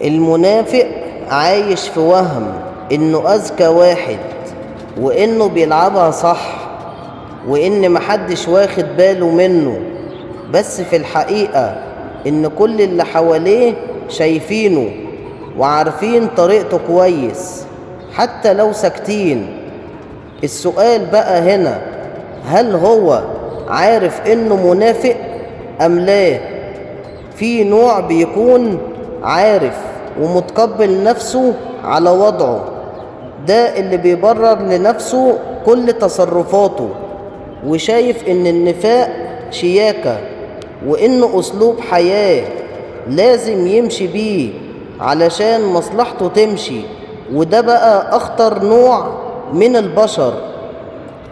المنافق عايش في وهم انه اذكى واحد، وانه بيلعبها صح، وان محدش واخد باله منه. بس في الحقيقة ان كل اللي حواليه شايفينه وعارفين طريقته كويس حتى لو ساكتين. السؤال بقى هنا، هل هو عارف انه منافق ام لا؟ في نوع بيكون عارف ومتقبل نفسه على وضعه، ده اللي بيبرر لنفسه كل تصرفاته، وشايف ان النفاق شياكة، وانه اسلوب حياة لازم يمشي بيه علشان مصلحته تمشي. وده بقى اخطر نوع من البشر.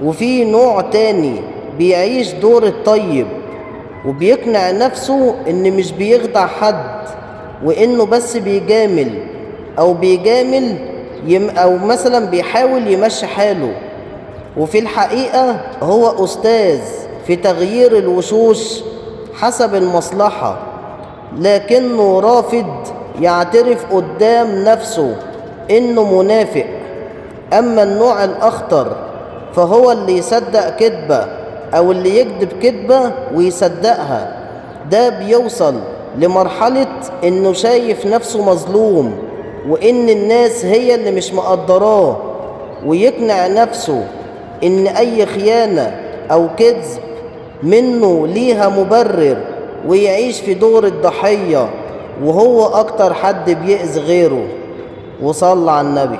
وفي نوع تاني بيعيش دور الطيب، وبيقنع نفسه ان مش بيخدع حد، وانه بس بيجامل او مثلا بيحاول يمشي حاله. وفي الحقيقة هو استاذ في تغيير الوشوش حسب المصلحة، لكنه رافض يعترف قدام نفسه انه منافق. اما النوع الاخطر فهو اللي يصدق كذبة او اللي يكذب كذبة ويصدقها. ده بيوصل لمرحلة انه شايف نفسه مظلوم، وان الناس هي اللي مش مقدراه، ويقنع نفسه ان اي خيانة او كذب منه ليها مبرر، ويعيش في دور الضحية، وهو اكتر حد بيأذي غيره. وصلى على النبي.